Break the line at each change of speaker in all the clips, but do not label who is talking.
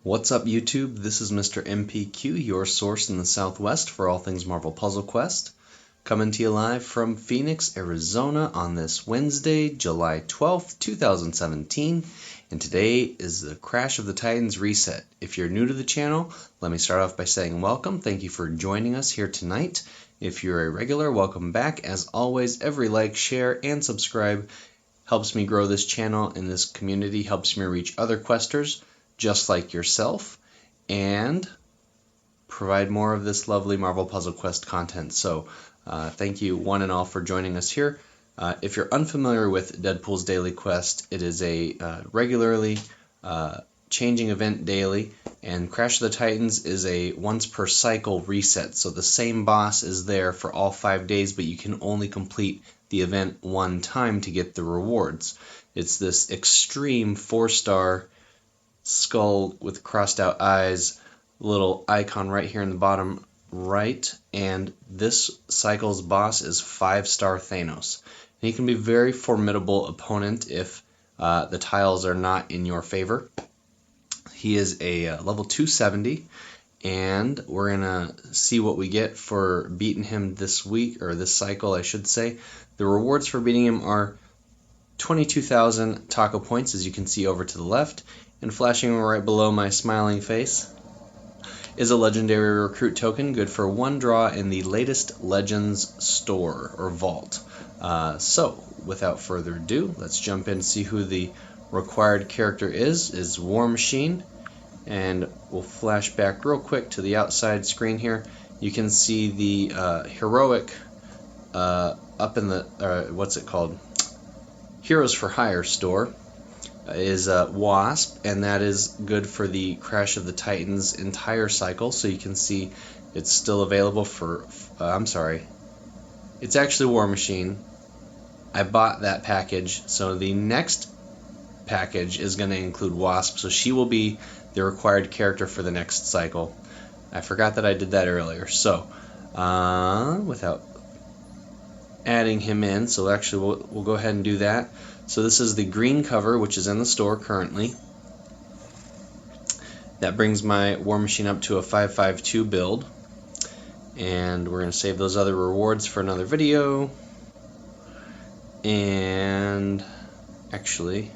What's up, YouTube? This is Mr. MPQ, your source in the Southwest for all things Marvel Puzzle Quest. Coming to you live from Phoenix, Arizona on this Wednesday, July 12th, 2017. And today is the Crash of the Titans reset. If you're new to the channel, let me start off by saying welcome. Thank you for joining us here tonight. If you're a regular, welcome back. As always, every like, share, and subscribe helps me grow this channel and this community, helps me reach other questers just like yourself, and provide more of this lovely Marvel Puzzle Quest content. So thank you one and all for joining us here. If you're unfamiliar with Deadpool's daily quest, it is a regularly changing event daily, and Crash of the Titans is a once per cycle reset. So the same boss is there for all 5 days, but you can only complete the event one time to get the rewards. It's this extreme 4-star skull with crossed out eyes, little icon right here in the bottom right, and this cycle's boss is 5-star Thanos. And he can be a very formidable opponent if the tiles are not in your favor. He is a level 270, and we're gonna see what we get for beating him this week, or this cycle I should say. The rewards for beating him are 22,000 taco points, as you can see over to the left, and flashing right below my smiling face is a legendary recruit token, good for one draw in the latest Legends store or vault. So without further ado, let's jump in and see who the required character is War Machine, and we'll flash back real quick to the outside screen here. You can see the heroic up in the what's it called, Heroes for Hire store is Wasp, and that is good for the Crash of the Titans entire cycle. So you can see it's still available for it's actually War Machine. I bought that package, so the next package is going to include Wasp, so she will be the required character for the next cycle. I forgot that I did that earlier, so without adding him in, so actually we'll go ahead and do that. So this is the green cover, which is in the store currently. That brings my War Machine up to a 552 build, and we're going to save those other rewards for another video. And actually,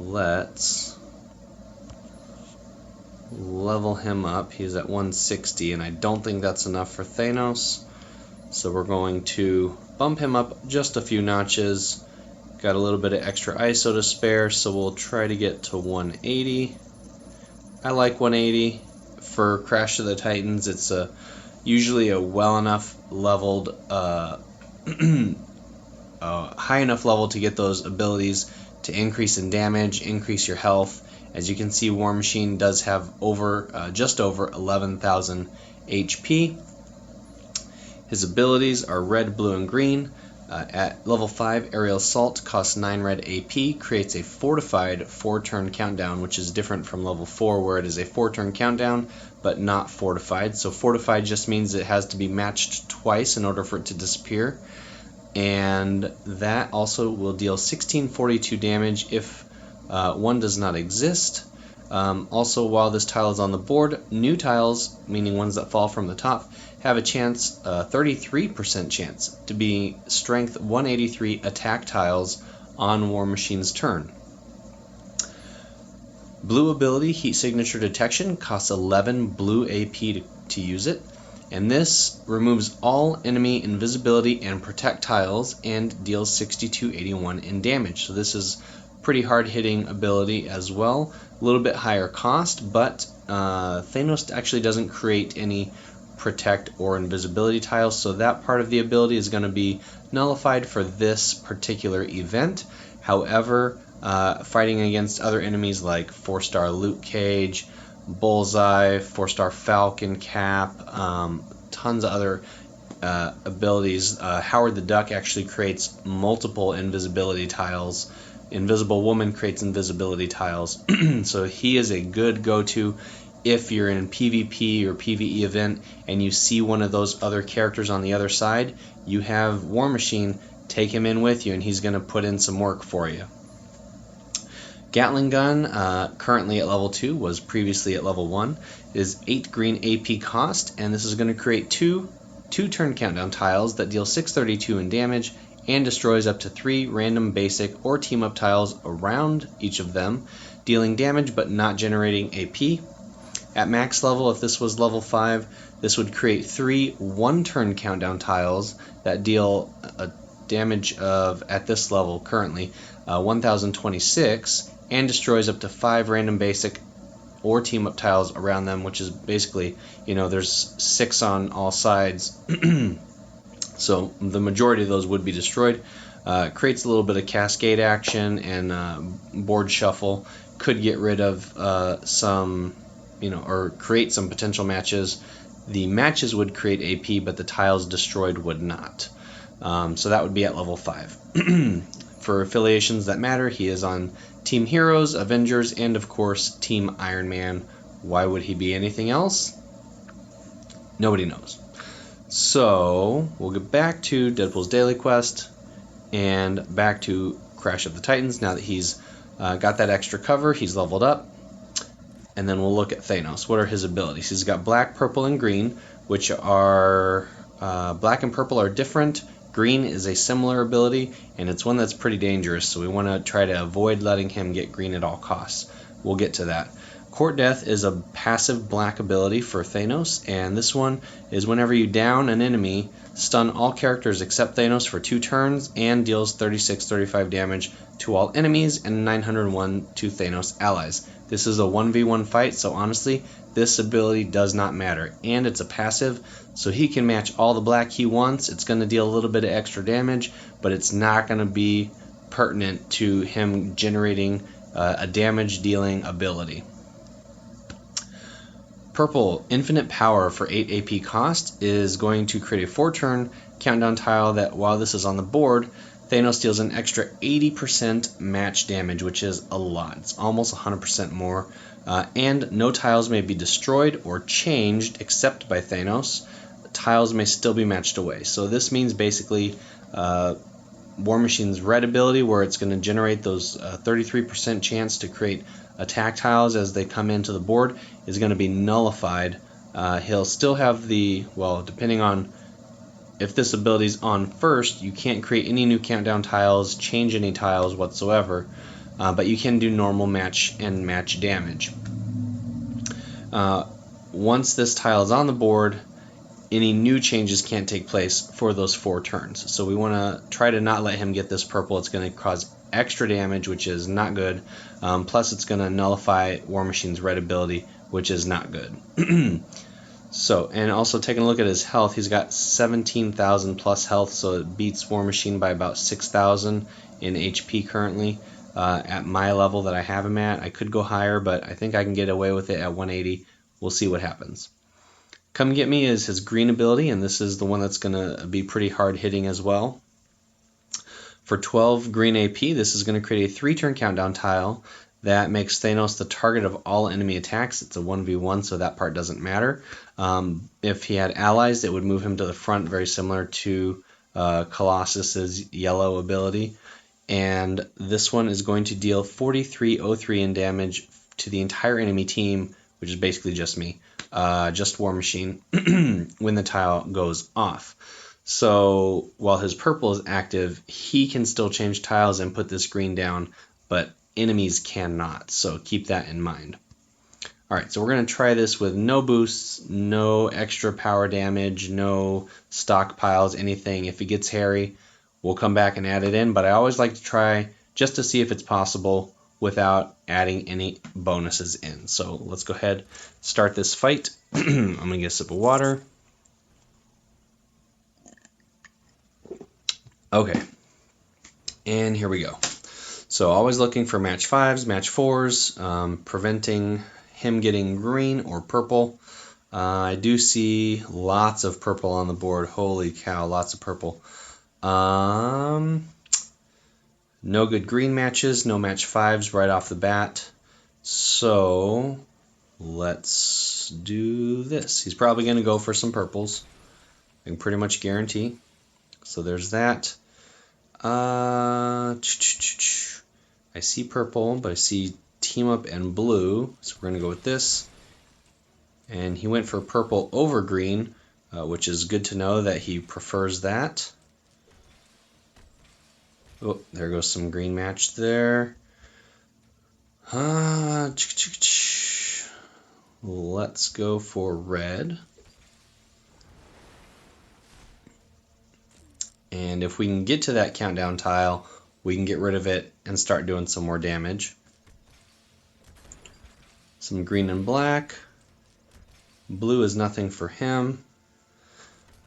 let's level him up. He's at 160, and I don't think that's enough for Thanos, so we're going to bump him up just a few notches. Got a little bit of extra ISO to spare, so we'll try to get to 180. I like 180 for Crash of the Titans. It's usually a well enough leveled, high enough level to get those abilities to increase in damage, increase your health. As you can see, War Machine does have just over 11,000 HP. His abilities are red, blue, and green. At level 5, Aerial Assault costs 9 red AP, creates a fortified 4-turn countdown, which is different from level 4, where it is a 4-turn countdown, but not fortified. So fortified just means it has to be matched twice in order for it to disappear. And that also will deal 1642 damage if one does not exist. Also, while this tile is on the board, new tiles, meaning ones that fall from the top, have a chance, 33% chance, to be strength 183 attack tiles on War Machine's turn. Blue ability, Heat Signature Detection, costs 11 blue AP to use it, and this removes all enemy invisibility and protect tiles and deals 6281 in damage. So this is pretty hard-hitting ability as well. A little bit higher cost, but Thanos actually doesn't create any protect or invisibility tiles, so that part of the ability is going to be nullified for this particular event. However, fighting against other enemies like 4-star Luke Cage, Bullseye, 4-star Falcon, Cap, tons of other abilities. Howard the Duck actually creates multiple invisibility tiles. Invisible Woman creates invisibility tiles. So he is a good go-to if you're in a PvP or PvE event and you see one of those other characters on the other side. You have War Machine, take him in with you, and he's going to put in some work for you. Gatling gun, currently at level 2, was previously at level 1, is 8 green AP cost, and this is going to create two turn countdown tiles that deal 632 in damage and destroys up to 3 random basic or team up tiles around each of them, dealing damage but not generating AP. At max level, if this was level 5, this would create 3 1-turn countdown tiles that deal a damage of, at this level currently, 1026, and destroys up to 5 random basic or team up tiles around them, which is basically, there's 6 on all sides, so the majority of those would be destroyed. Creates a little bit of cascade action and board shuffle. Could get rid of some, or create some potential matches. The matches would create AP, but the tiles destroyed would not. So that would be at level 5. For affiliations that matter, he is on Team Heroes, Avengers, and of course Team Iron Man. Why would he be anything else? Nobody knows. So we'll get back to Deadpool's daily quest and back to Crash of the Titans now that he's got that extra cover. He's leveled up. And then we'll look at Thanos. What are his abilities? He's got black, purple, and green, which are black and purple are different. Green is a similar ability, and it's one that's pretty dangerous, so we want to try to avoid letting him get green at all costs. We'll get to that. Court Death is a passive black ability for Thanos, and this one is whenever you down an enemy, stun all characters except Thanos for 2 turns, and deals 36-35 damage to all enemies and 901 to Thanos allies. This is a 1v1 fight, so honestly, this ability does not matter, and it's a passive, so he can match all the black he wants. It's going to deal a little bit of extra damage, but it's not going to be pertinent to him generating a damage-dealing ability. Purple, Infinite Power for 8 AP cost, is going to create a 4-turn countdown tile that, while this is on the board, Thanos deals an extra 80% match damage, which is a lot. It's almost 100% more. And no tiles may be destroyed or changed except by Thanos. Tiles may still be matched away. So this means basically War Machine's red ability, where it's going to generate those 33% chance to create attack tiles as they come into the board, is going to be nullified. He'll still have the, well, depending on if this ability is on first, you can't create any new countdown tiles, change any tiles whatsoever, but you can do normal match and match damage. Once this tile is on the board, any new changes can't take place for those 4 turns. So we want to try to not let him get this purple. It's going to cause extra damage, which is not good. Plus it's going to nullify War Machine's red ability, which is not good. So, and also taking a look at his health, he's got 17,000 plus health, so it beats War Machine by about 6,000 in HP currently. At my level that I have him at, I could go higher, but I think I can get away with it at 180. We'll see what happens. Come Get Me is his green ability, and this is the one that's going to be pretty hard hitting as well. For 12 green AP, this is going to create a 3-turn countdown tile that makes Thanos the target of all enemy attacks. It's a 1v1, so that part doesn't matter. If he had allies, it would move him to the front, very similar to Colossus's yellow ability. And this one is going to deal 4303 in damage to the entire enemy team, which is basically just me, just War Machine, when the tile goes off. So while his purple is active, he can still change tiles and put this green down, but enemies cannot, so keep that in mind. Alright, so we're going to try this with no boosts, no extra power damage, no stockpiles, anything. If it gets hairy, we'll come back and add it in, but I always like to try just to see if it's possible without adding any bonuses in. So let's go ahead, start this fight. I'm going to get a sip of water. Okay, and here we go. So always looking for match 5s, match 4s, preventing him getting green or purple. I do see lots of purple on the board. Holy cow, lots of purple. No good green matches, no match 5s right off the bat. So let's do this. He's probably going to go for some purples. I can pretty much guarantee. So there's that. I see purple, but I see team up and blue, so we're going to go with this. And he went for purple over green, which is good to know that he prefers that. Oh, there goes some green match there. Let's go for red. And if we can get to that countdown tile, we can get rid of it and start doing some more damage. Some green and black. Blue is nothing for him.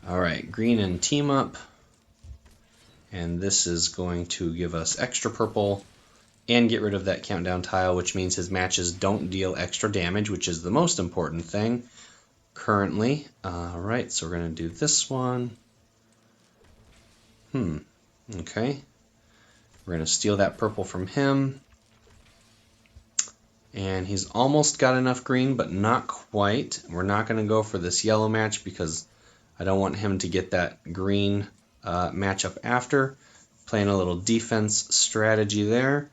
Alright, green and team up. And this is going to give us extra purple and get rid of that countdown tile, which means his matches don't deal extra damage, which is the most important thing currently. Alright, so we're going to do this one. Okay. We're going to steal that purple from him. And he's almost got enough green, but not quite. We're not going to go for this yellow match because I don't want him to get that green matchup after. Playing a little defense strategy there.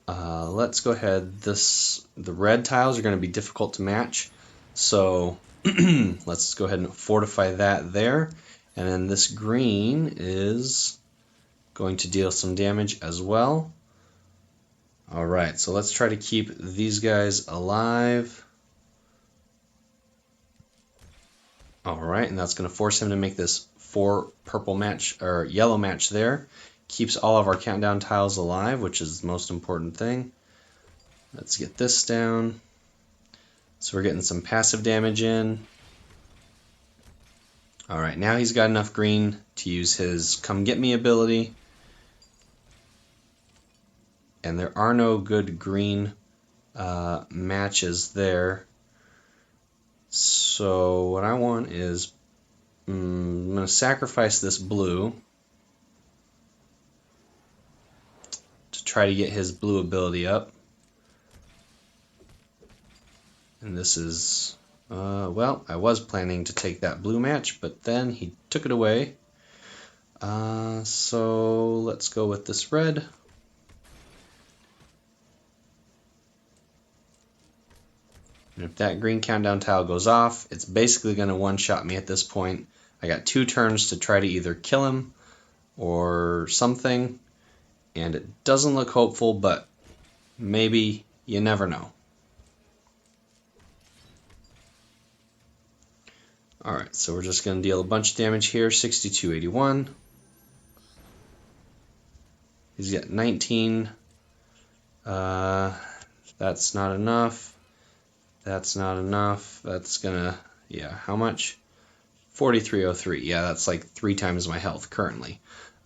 Let's go ahead. The red tiles are going to be difficult to match, so let's go ahead and fortify that there. And then this green is going to deal some damage as well. Alright, so let's try to keep these guys alive. Alright, and that's going to force him to make this 4 purple match or yellow match there. Keeps all of our countdown tiles alive, which is the most important thing. Let's get this down. So we're getting some passive damage in. Alright, now he's got enough green to use his Come Get Me ability. And there are no good green matches there. So what I want is I'm going to sacrifice this blue to try to get his blue ability up. And this is, well, I was planning to take that blue match, but then he took it away. So let's go with this red. And if that green countdown tile goes off, it's basically going to one-shot me at this point. I got 2 turns to try to either kill him or something, and it doesn't look hopeful, but maybe, you never know. Alright, so we're just going to deal a bunch of damage here, 6281. He's got 19. That's not enough. That's not enough. That's gonna, yeah, how much? 4303. Yeah, that's like 3 times my health currently.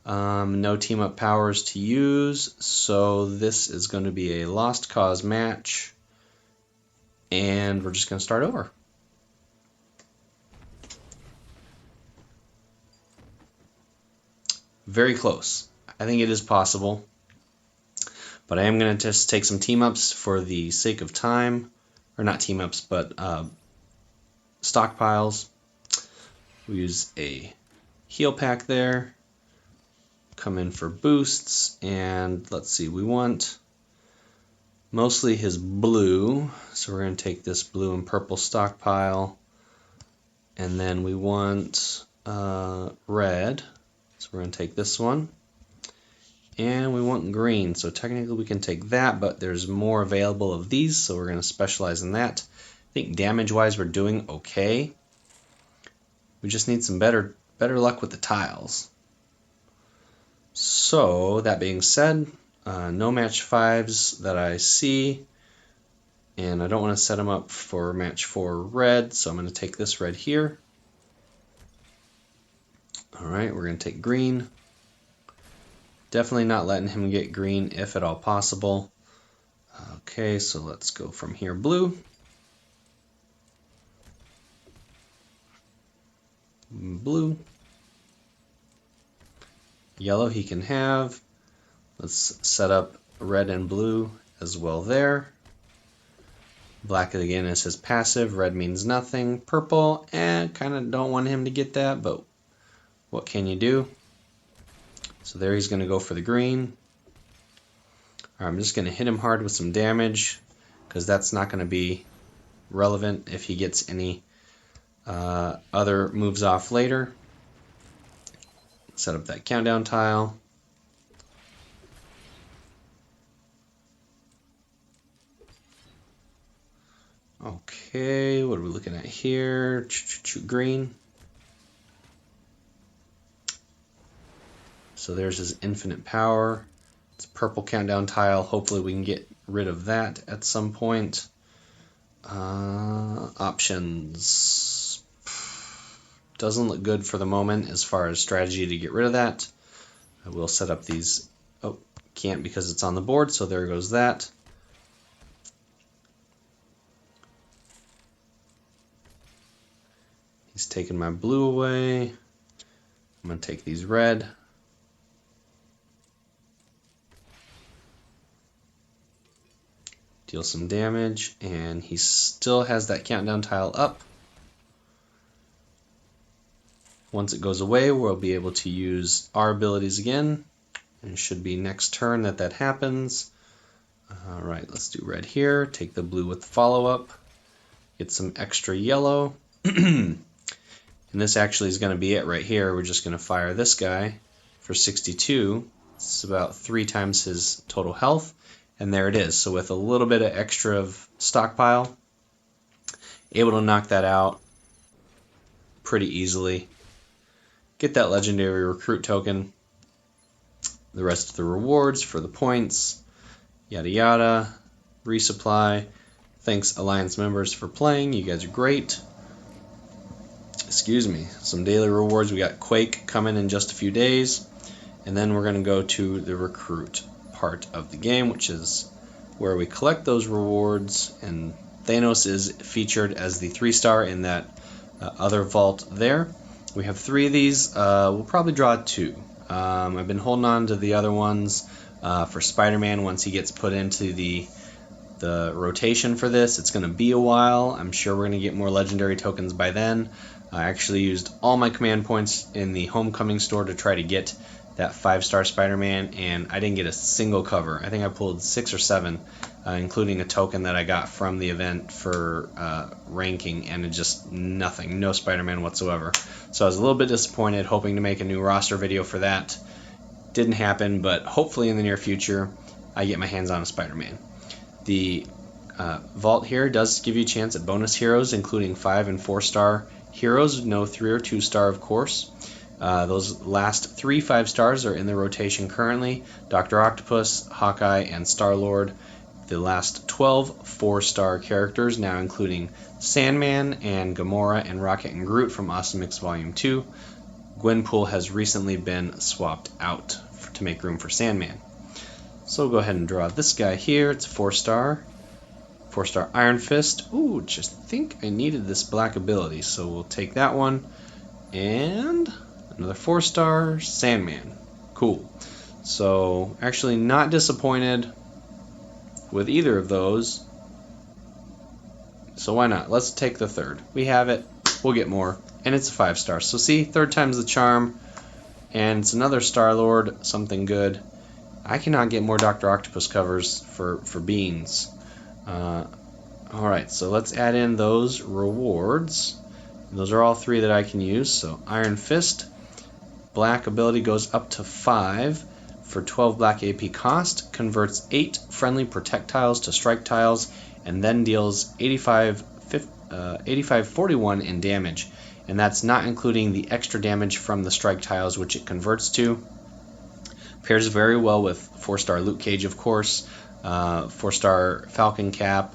No team up powers to use, so this is going to be a lost cause match. And we're just going to start over. Very close. I think it is possible. But I am going to just take some team ups for the sake of time. Or not team ups, but stockpiles. We use a heal pack there. Come in for boosts. And let's see, we want mostly his blue. So we're going to take this blue and purple stockpile. And then we want red. So we're going to take this one. And we want green, so technically we can take that, but there's more available of these, so we're going to specialize in that. I think damage-wise we're doing okay. We just need some better luck with the tiles. So, that being said, no match 5s that I see, and I don't want to set them up for match 4 red, so I'm going to take this red here. Alright, we're going to take green. Definitely not letting him get green if at all possible. Okay, so let's go from here. Blue. Blue. Yellow he can have. Let's set up red and blue as well there. Black again is his passive. Red means nothing. Purple, kind of don't want him to get that, but what can you do? So there he's going to go for the green. I'm just going to hit him hard with some damage, because that's not going to be relevant if he gets any other moves off later. Set up that countdown tile. Okay, what are we looking at here? Green. So there's his infinite power. It's a purple countdown tile. Hopefully we can get rid of that at some point. Options. Doesn't look good for the moment as far as strategy to get rid of that. I will set up these. Oh, can't because it's on the board, so there goes that. He's taking my blue away. I'm going to take these red. Deal some damage, and he still has that countdown tile up. Once it goes away, we'll be able to use our abilities again. And it should be next turn that happens. Alright, let's do red here. Take the blue with the follow-up. Get some extra yellow. And this actually is going to be it right here. We're just going to fire this guy for 62. It's about 3 times his total health. And there it is. So with a little bit of extra of stockpile, able to knock that out pretty easily. Get that legendary recruit token. The rest of the rewards for the points. Yada yada. Resupply. Thanks Alliance members for playing. You guys are great. Excuse me. Some daily rewards. We got Quake coming in just a few days. And then we're going to go to the recruit part of the game, which is where we collect those rewards, and Thanos is featured as the 3-star in that other vault there. We have 3 of these. We'll probably draw 2. I've been holding on to the other ones for Spider-Man once he gets put into the rotation for this. It's going to be a while. I'm sure we're going to get more legendary tokens by then. I actually used all my command points in the Homecoming store to try to get that 5-star Spider-Man, and I didn't get a single cover. I think I pulled 6 or 7, including a token that I got from the event for ranking, and it just nothing, no Spider-Man whatsoever. So I was a little bit disappointed, hoping to make a new roster video for that. Didn't happen, but hopefully in the near future I get my hands on a Spider-Man. The vault here does give you a chance at bonus heroes, including 5 and 4-star heroes, no 3 or 2-star of course. Those last 3 5-stars are in the rotation currently. Dr. Octopus, Hawkeye, and StarLord. The last 12 4-star characters, now including Sandman and Gamora and Rocket and Groot from Awesome Mix Volume 2. Gwenpool has recently been swapped out to make room for Sandman. So we'll go ahead and draw this guy here. It's a 4-star. 4-star Iron Fist. Ooh, just think I needed this black ability, so we'll take that one. And another 4-star Sandman. Cool. So actually not disappointed with either of those. So why not? Let's take the third. We have it. We'll get more. And it's a 5-star. So see, 3rd time's the charm. And it's another StarLord, something good. I cannot get more Dr. Octopus covers for beans. Alright, so let's add in those rewards. Those are all 3 that I can use. So Iron Fist. Black ability goes up to 5 for 12 black AP cost, converts 8 friendly protect tiles to strike tiles, and then deals 8541 in damage. And that's not including the extra damage from the strike tiles, which it converts to. Pairs very well with 4-star Luke Cage, of course, 4-star Falcon Cap,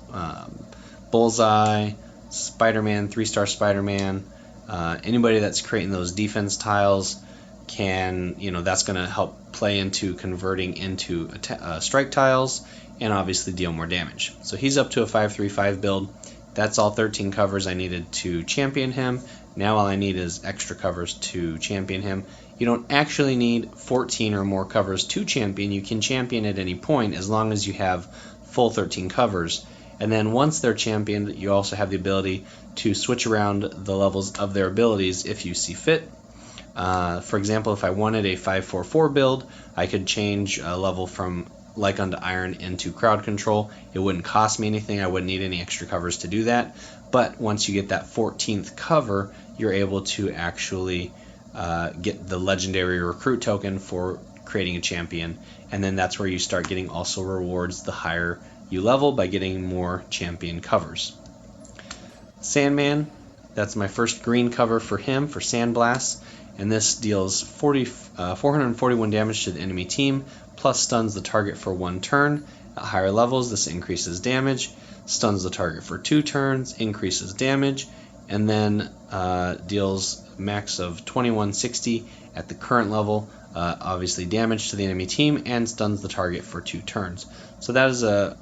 Bullseye, Spider-Man, 3-star Spider-Man. Anybody that's creating those defense tiles can, that's going to help play into converting into strike tiles and obviously deal more damage. So he's up to a 5-3-5 build. That's all 13 covers I needed to champion him. Now all I need is extra covers to champion him. You don't actually need 14 or more covers to champion. You can champion at any point as long as you have full 13 covers. And then once they're championed, you also have the ability to switch around the levels of their abilities if you see fit. For example, if I wanted a 5-4-4 build, I could change a level from like unto iron into crowd control. It wouldn't cost me anything. I wouldn't need any extra covers to do that. But once you get that 14th cover, you're able to actually get the legendary recruit token for creating a champion, and then that's where you start getting also rewards the higher you level by getting more champion covers. Sandman, that's my first green cover for him for Sandblast, and this deals 441 damage to the enemy team, plus stuns the target for 1 turn. At higher levels, this increases damage, stuns the target for 2 turns, increases damage, and then deals max of 2160 at the current level, obviously damage to the enemy team, and stuns the target for 2 turns. So that is a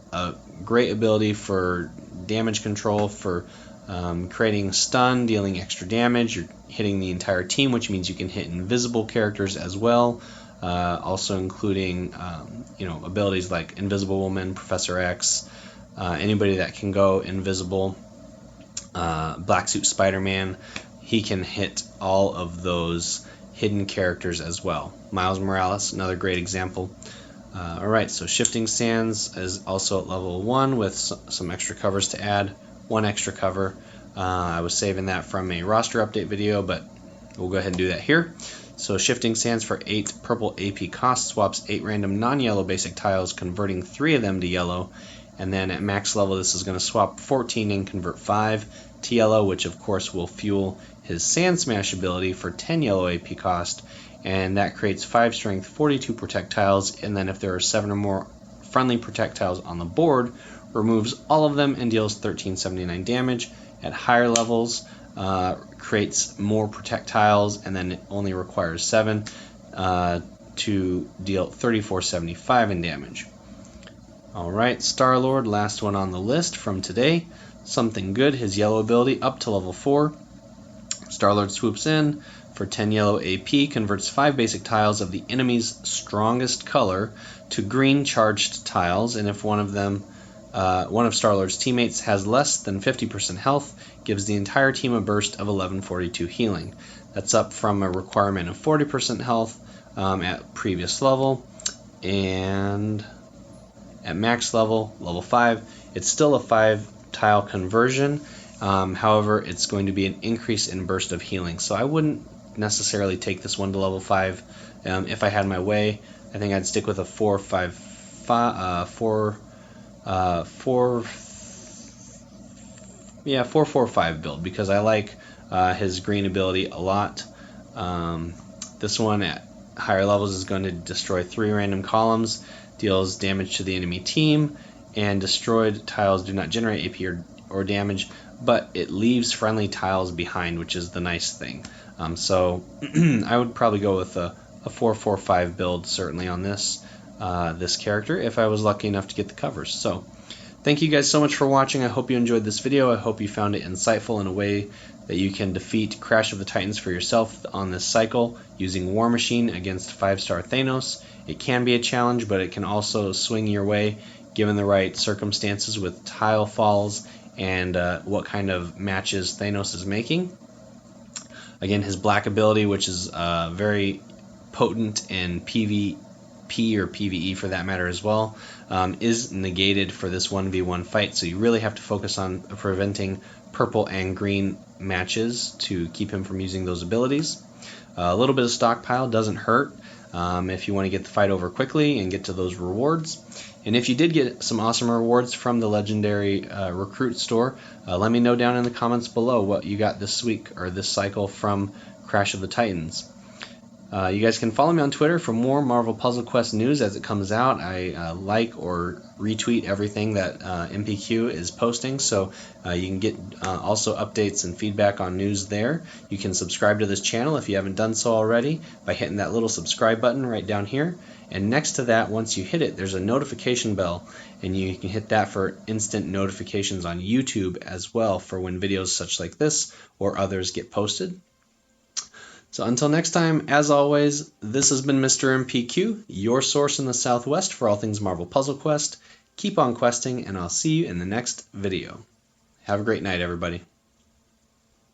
great ability for damage control, for creating stun, dealing extra damage. You're hitting the entire team, which means you can hit invisible characters as well, also including abilities like Invisible Woman, Professor X, anybody that can go invisible. Black Suit Spider-Man, he can hit all of those hidden characters as well. Miles Morales, another great example. Alright, so Shifting Sands is also at level 1 with some extra covers to add. 1 extra cover. I was saving that from a roster update video, but we'll go ahead and do that here. So Shifting Sands for 8 purple AP cost swaps 8 random non-yellow basic tiles, converting 3 of them to yellow. And then at max level, this is going to swap 14 and convert 5 to yellow, which of course will fuel his Sand Smash ability for 10 yellow AP cost. And that creates 5 strength, 42 protect tiles. And then if there are 7 or more friendly protect tiles on the board, removes all of them and deals 1379 damage. At higher levels, creates more protect tiles, and then it only requires 7 to deal 3475 in damage. Alright, StarLord, last one on the list from today. Something good, his yellow ability up to level 4. StarLord swoops in for 10 yellow AP, converts 5 basic tiles of the enemy's strongest color to green charged tiles, and if one of StarLord's teammates has less than 50% health, gives the entire team a burst of 1142 healing. That's up from a requirement of 40% health at previous level, and at max level, level 5, it's still a 5 tile conversion. However, it's going to be an increase in burst of healing. So I wouldn't necessarily take this one to level 5. If I had my way, I think I'd stick with a 4-4-5 build, because I like his green ability a lot. This one at higher levels is going to destroy 3 random columns, deals damage to the enemy team, and destroyed tiles do not generate AP or damage, but it leaves friendly tiles behind, which is the nice thing. So I would probably go with a 4-4-5 build certainly on this character if I was lucky enough to get the covers. So thank you guys so much for watching. I hope you enjoyed this video. I hope you found it insightful in a way that you can defeat Crash of the Titans for yourself on this cycle using War Machine against 5-star Thanos. It can be a challenge, but it can also swing your way given the right circumstances with tile falls and what kind of matches Thanos is making. Again, his black ability, which is very potent in PvP or PvE for that matter as well, is negated for this 1v1 fight, so you really have to focus on preventing purple and green matches to keep him from using those abilities. A little bit of stockpile doesn't hurt if you want to get the fight over quickly and get to those rewards. And if you did get some awesome rewards from the legendary recruit store, let me know down in the comments below what you got this week or this cycle from Crash of the Titans. You guys can follow me on Twitter for more Marvel Puzzle Quest news as it comes out. I like or retweet everything that MPQ is posting, so you can get also updates and feedback on news there. You can subscribe to this channel if you haven't done so already by hitting that little subscribe button right down here. And next to that, once you hit it, there's a notification bell, and you can hit that for instant notifications on YouTube as well for when videos such like this or others get posted. So until next time, as always, this has been Mr. MPQ, your source in the Southwest for all things Marvel Puzzle Quest. Keep on questing, and I'll see you in the next video. Have a great night, everybody.